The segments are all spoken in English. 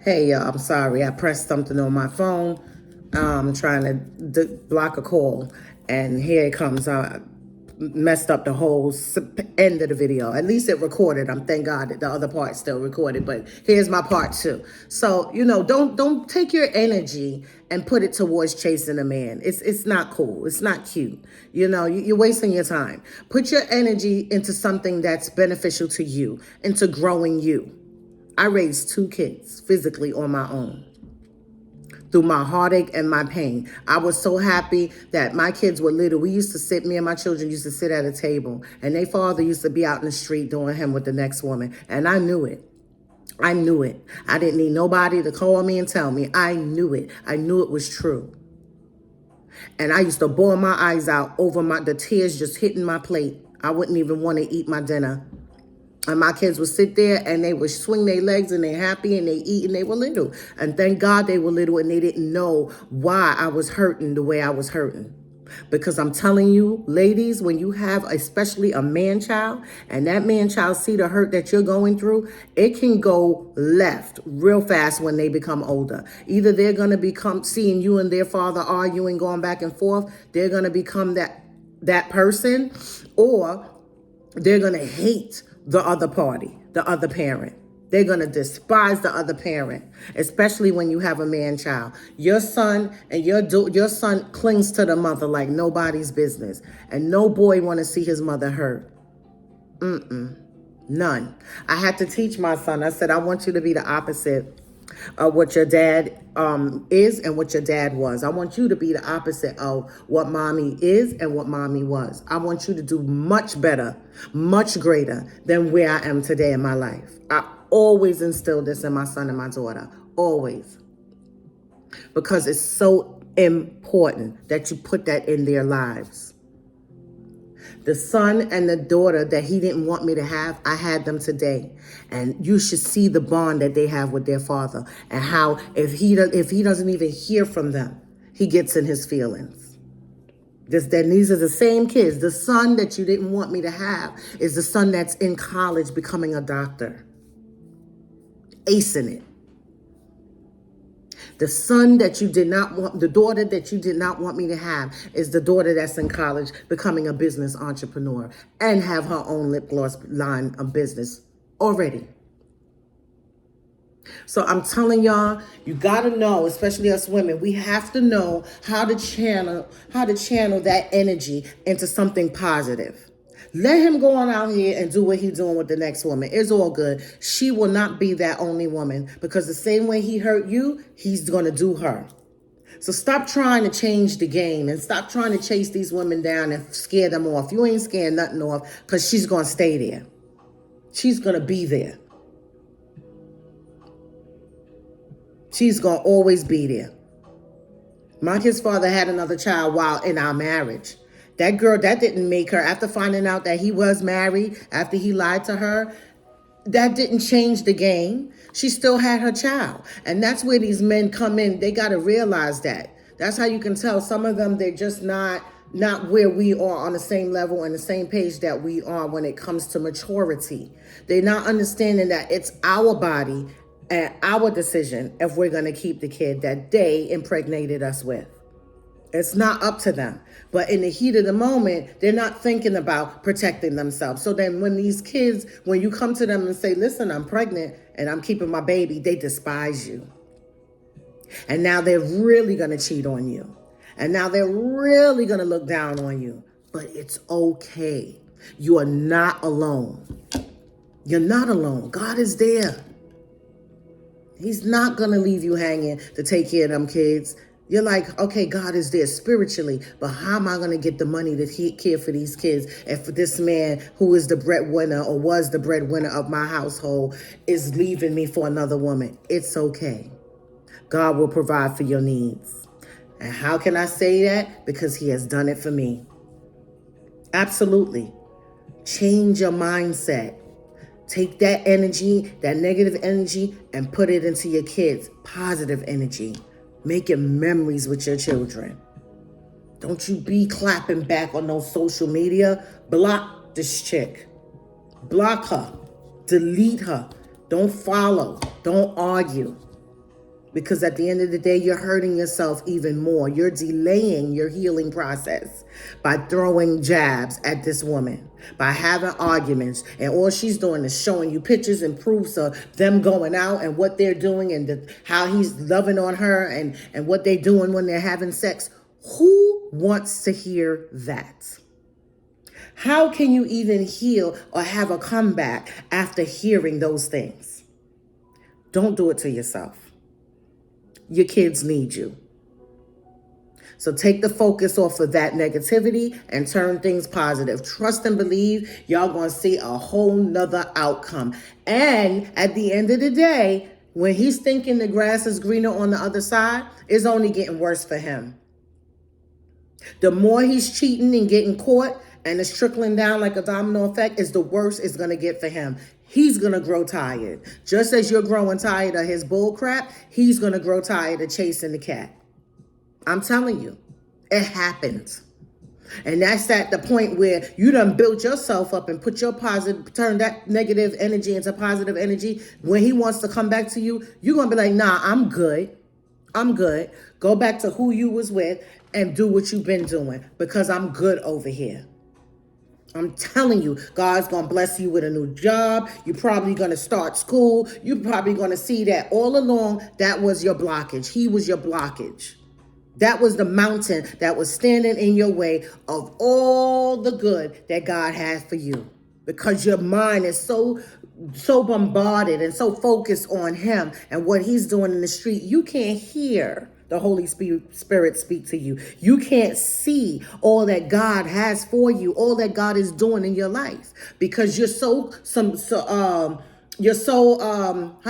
Hey, y'all, I'm sorry. I pressed something on my phone, trying to block a call, and here it comes. I messed up the whole end of the video. At least it recorded. I'm thank God that the other part still recorded, but here's my part too. So, don't take your energy and put it towards chasing a man. It's not cool. It's not cute. You're wasting your time. Put your energy into something that's beneficial to you, into growing you. I raised 2 kids physically on my own through my heartache and my pain. I was so happy that my kids were little. Me and my children used to sit at a table, and their father used to be out in the street doing him with the next woman. And I knew it. I knew it. I didn't need nobody to call me and tell me. I knew it. I knew it was true. And I used to bawl my eyes out over the tears just hitting my plate. I wouldn't even want to eat my dinner. And my kids would sit there and they would swing their legs and they're happy and they eat and they were little. And thank God they were little and they didn't know why I was hurting the way I was hurting. Because I'm telling you, ladies, when you have especially a man child and that man child see the hurt that you're going through, it can go left real fast when they become older. Either they're going to become seeing you and their father arguing, going back and forth. They're going to become that person, or they're going to hate the other party, the other parent. They're going to despise the other parent, especially when you have a man child. Your son and your son clings to the mother like nobody's business. And no boy want to see his mother hurt. None. I had to teach my son. I said, I want you to be the opposite of what your dad is and what your dad was. I want you to be the opposite of what mommy is and what mommy was. I want you to do much better, much greater than where I am today in my life. I always instill this in my son and my daughter. Always. Because it's so important that you put that in their lives. The son and the daughter that he didn't want me to have, I had them today. And you should see the bond that they have with their father and how if he doesn't even hear from them, he gets in his feelings. These are the same kids. The son that you didn't want me to have is the son that's in college becoming a doctor, acing it. The son that you did not want, the daughter that you did not want me to have is the daughter that's in college becoming a business entrepreneur and have her own lip gloss line of business already. So I'm telling y'all, you got to know, especially us women, we have to know how to channel that energy into something positive. Let him go on out here and do what he's doing with the next woman. It's all good. She will not be that only woman, because the same way he hurt you, he's going to do her. So stop trying to change the game and stop trying to chase these women down and scare them off. You ain't scaring nothing off, because she's going to stay there. She's going to be there. She's going to always be there. My kid's father had another child while in our marriage. That girl, that didn't make her, after finding out that he was married, after he lied to her, that didn't change the game. She still had her child. And that's where these men come in. They got to realize that. That's how you can tell some of them, they're just not where we are on the same level and the same page that we are when it comes to maturity. They're not understanding that it's our body and our decision if we're going to keep the kid that they impregnated us with. It's not up to them. But in the heat of the moment, they're not thinking about protecting themselves. So then when these kids, when you come to them and say, listen, I'm pregnant and I'm keeping my baby, they despise you. And now they're really going to cheat on you. And now they're really going to look down on you. But it's okay. You are not alone. You're not alone. God is there. He's not going to leave you hanging to take care of them kids. You're like, okay, God is there spiritually, but how am I going to get the money to care for these kids if this man who is the breadwinner or was the breadwinner of my household is leaving me for another woman? It's okay. God will provide for your needs. And how can I say that? Because he has done it for me. Absolutely. Change your mindset. Take that energy, that negative energy, and put it into your kids. Positive energy. Making memories with your children. Don't you be clapping back on those social media. Block this chick. Block her. Delete her. Don't follow. Don't argue. Because at the end of the day, you're hurting yourself even more. You're delaying your healing process by throwing jabs at this woman, by having arguments. And all she's doing is showing you pictures and proofs of them going out and what they're doing and how he's loving on her and what they're doing when they're having sex. Who wants to hear that? How can you even heal or have a comeback after hearing those things? Don't do it to yourself. Your kids need you. So take the focus off of that negativity and turn things positive. Trust and believe y'all gonna see a whole nother outcome. And at the end of the day, when he's thinking the grass is greener on the other side, it's only getting worse for him. The more he's cheating and getting caught and it's trickling down like a domino effect, is the worse it's gonna get for him. He's going to grow tired. Just as you're growing tired of his bull crap, he's going to grow tired of chasing the cat. I'm telling you, it happens. And that's at the point where you done built yourself up and put your positive, turn that negative energy into positive energy. When he wants to come back to you, you're going to be like, nah, I'm good. I'm good. Go back to who you was with and do what you've been doing because I'm good over here. I'm telling you, God's going to bless you with a new job. You're probably going to start school. You're probably going to see that all along, that was your blockage. He was your blockage. That was the mountain that was standing in your way of all the good that God has for you. Because your mind is so bombarded and so focused on him and what he's doing in the street, you can't hear the Holy Spirit speak to you. You can't see all that God has for you, all that God is doing in your life, because you're how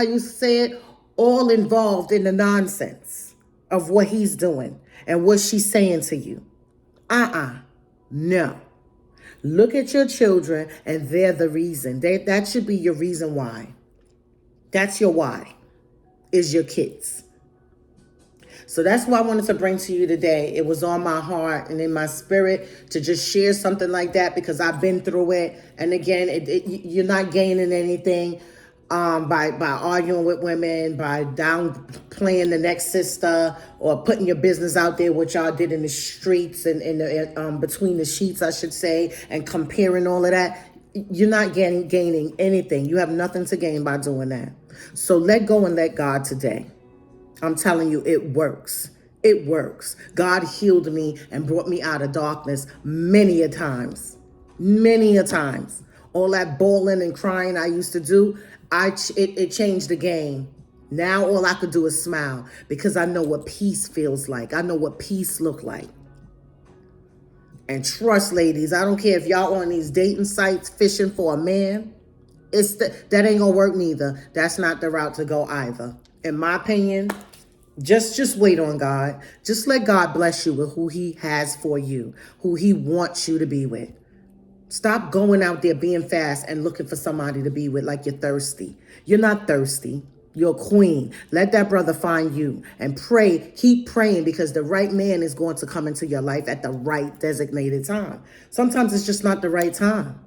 you say it, all involved in the nonsense of what he's doing and what she's saying to you. No. Look at your children and they're the reason. That should be your reason why. That's your why, is your kids. So that's what I wanted to bring to you today. It was on my heart and in my spirit to just share something like that because I've been through it. And again, you're not gaining anything by arguing with women, by downplaying the next sister, or putting your business out there, which y'all did in the streets and in the between the sheets, I should say, and comparing all of that. You're not gaining anything. You have nothing to gain by doing that. So let go and let God today. I'm telling you, it works. It works. God healed me and brought me out of darkness many a times. Many a times. All that bawling and crying I used to do, it changed the game. Now all I could do is smile because I know what peace feels like. I know what peace look like. And trust, ladies, I don't care if y'all on these dating sites fishing for a man. That ain't gonna work neither. That's not the route to go either. In my opinion, just wait on God. Just let God bless you with who he has for you, who he wants you to be with. Stop going out there being fast and looking for somebody to be with like you're thirsty. You're not thirsty. You're a queen. Let that brother find you and pray. Keep praying because the right man is going to come into your life at the right designated time. Sometimes it's just not the right time.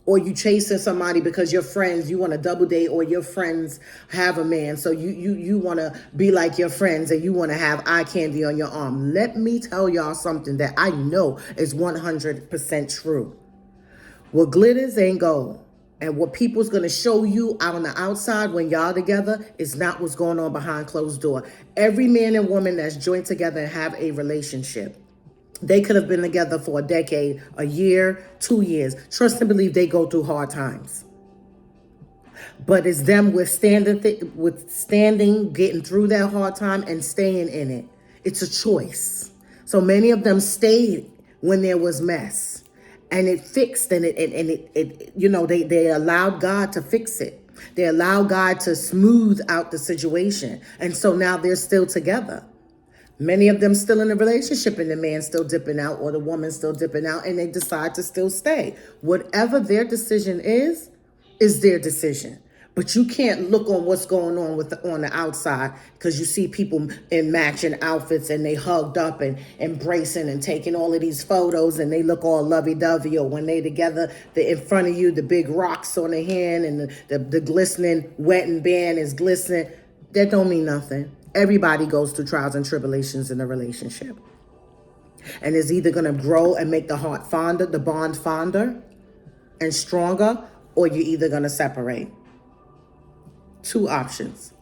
Or you chasing somebody because your friends, you want to double date, or your friends have a man. So you want to be like your friends and you want to have eye candy on your arm. Let me tell y'all something that I know is 100% true. What glitters ain't gold. And what people's going to show you out on the outside when y'all together is not what's going on behind closed door. Every man and woman that's joined together and have a relationship, they could have been together for a decade, a year, 2 years. Trust and believe they go through hard times. But it's them withstanding, getting through that hard time and staying in it. It's a choice. So many of them stayed when there was mess. And it fixed and they allowed God to fix it. They allowed God to smooth out the situation. And so now they're still together. Many of them still in a relationship and the man's still dipping out or the woman's still dipping out and they decide to still stay. Whatever their decision is their decision. But you can't look on what's going on on the outside because you see people in matching outfits and they hugged up and embracing and taking all of these photos and they look all lovey-dovey, or when they together, in front of you, the big rocks on the hand and the glistening wetting band is glistening. That don't mean nothing. Everybody goes through trials and tribulations in a relationship. And it's either going to grow and make the heart fonder, the bond fonder and stronger, or you're either going to separate. Two options.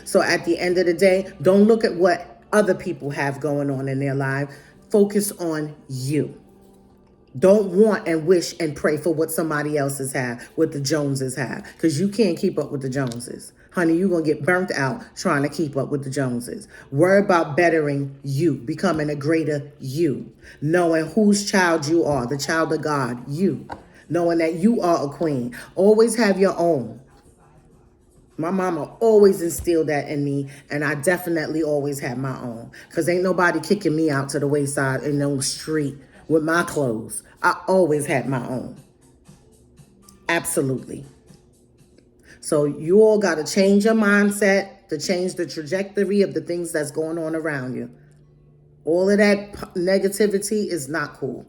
So at the end of the day, don't look at what other people have going on in their life. Focus on you. Don't want and wish and pray for what somebody else's have, what the Joneses have, because you can't keep up with the Joneses. Honey, you're going to get burnt out trying to keep up with the Joneses. Worry about bettering you, becoming a greater you, knowing whose child you are, the child of God, you, knowing that you are a queen. Always have your own. My mama always instilled that in me, and I definitely always had my own, because ain't nobody kicking me out to the wayside in no street with my clothes. I always had my own. Absolutely. So you all got to change your mindset to change the trajectory of the things that's going on around you. All of that negativity is not cool.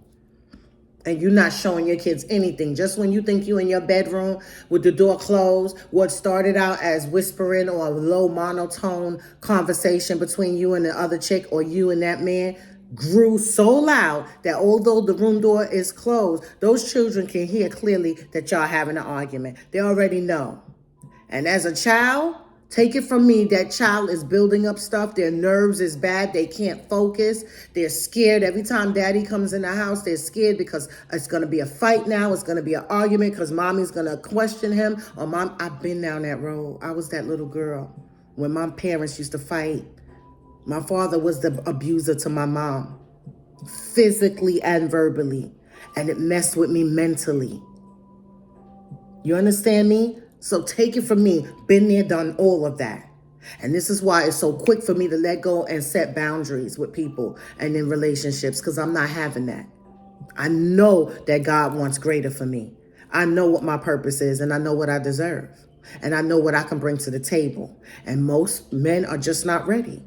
And you're not showing your kids anything. Just when you think you're in your bedroom with the door closed, what started out as whispering or a low monotone conversation between you and the other chick or you and that man grew so loud that although the room door is closed, those children can hear clearly that y'all having an argument. They already know. And as a child, take it from me, that child is building up stuff. Their nerves is bad. They can't focus. They're scared. Every time daddy comes in the house, they're scared because it's going to be a fight now. It's going to be an argument because mommy's going to question him. Or mom, I've been down that road. I was that little girl when my parents used to fight. My father was the abuser to my mom, physically and verbally. And it messed with me mentally. You understand me? So take it from me, been there, done all of that. And this is why it's so quick for me to let go and set boundaries with people and in relationships, because I'm not having that. I know that God wants greater for me. I know what my purpose is, and I know what I deserve. And I know what I can bring to the table. And most men are just not ready.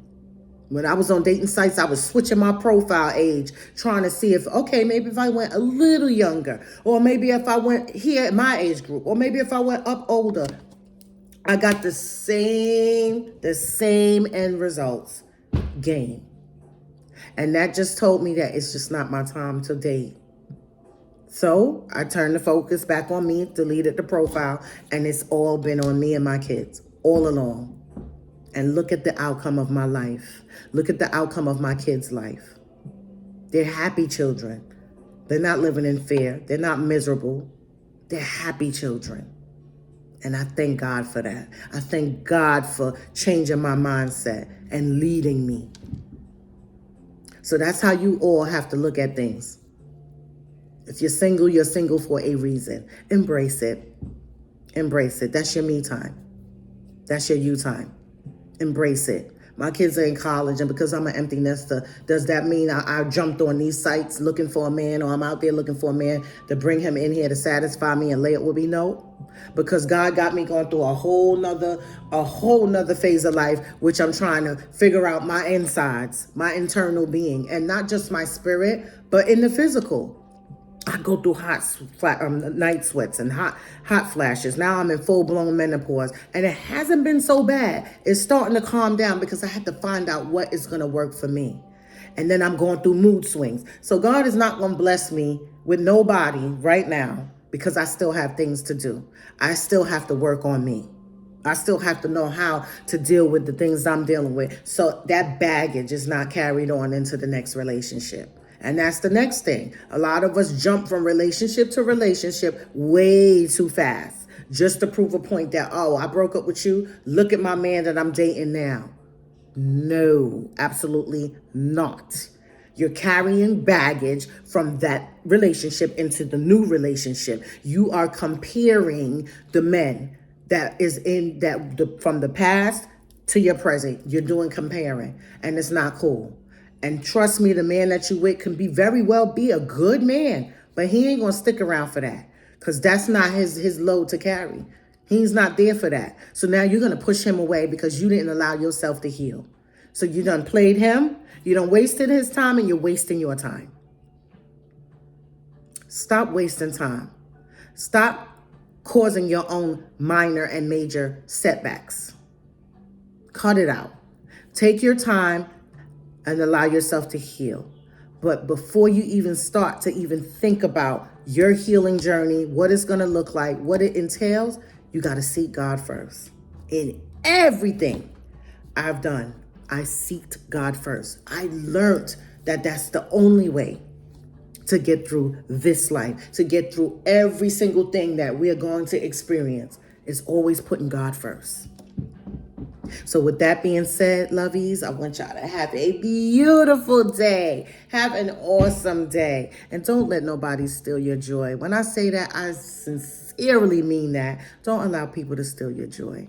When I was on dating sites, I was switching my profile age, trying to see if, okay, maybe if I went a little younger, or maybe if I went here at my age group, or maybe if I went up older, I got the same end results. Game. And that just told me that it's just not my time to date. So I turned the focus back on me, deleted the profile, and it's all been on me and my kids all along. And look at the outcome of my life. Look at the outcome of my kids' life. They're happy children. They're not living in fear. They're not miserable. They're happy children. And I thank God for that. I thank God for changing my mindset and leading me. So that's how you all have to look at things. If you're single for a reason. Embrace it. Embrace it. That's your me time. That's your you time. Embrace it. My kids are in college, and because I'm an empty nester, does that mean I jumped on these sites looking for a man, or I'm out there looking for a man to bring him in here to satisfy me and lay it with me? No. Because God got me going through a whole nother phase of life, which I'm trying to figure out my insides, my internal being, and not just my spirit, but in the physical. I go through night sweats and hot flashes. Now I'm in full-blown menopause, and it hasn't been so bad. It's starting to calm down because I had to find out what is going to work for me. And then I'm going through mood swings. So God is not going to bless me with nobody right now because I still have things to do. I still have to work on me. I still have to know how to deal with the things I'm dealing with, so that baggage is not carried on into the next relationship. And that's the next thing. A lot of us jump from relationship to relationship way too fast just to prove a point that, oh, I broke up with you. Look at my man that I'm dating now. No, absolutely not. You're carrying baggage from that relationship into the new relationship. You are comparing the men that is from the past to your present. You're doing comparing, and it's not cool. And trust me, the man that you with can very well be a good man, but he ain't gonna stick around for that, because that's not his load to carry. He's not there for that. So now you're gonna push him away because you didn't allow yourself to heal. So you done played him, you done wasted his time, and you're wasting your time. Stop wasting time. Stop causing your own minor and major setbacks. Cut it out. Take your time and allow yourself to heal. But before you even start to even think about your healing journey, what it's going to look like, what it entails, you got to seek God first. In everything I've done, I seeked God first. I learned that that's the only way to get through this life, to get through every single thing that we are going to experience, is always putting God first. So with that being said, lovies, I want y'all to have a beautiful day. Have an awesome day. And don't let nobody steal your joy. When I say that, I sincerely mean that. Don't allow people to steal your joy.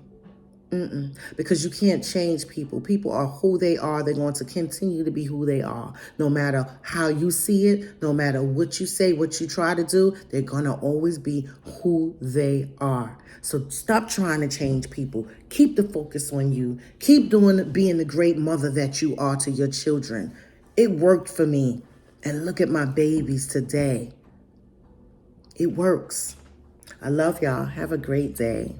Because you can't change people. People are who they are. They're going to continue to be who they are. No matter how you see it, no matter what you say, what you try to do, they're going to always be who they are. So stop trying to change people. Keep the focus on you. Keep being the great mother that you are to your children. It worked for me. And look at my babies today. It works. I love y'all. Have a great day.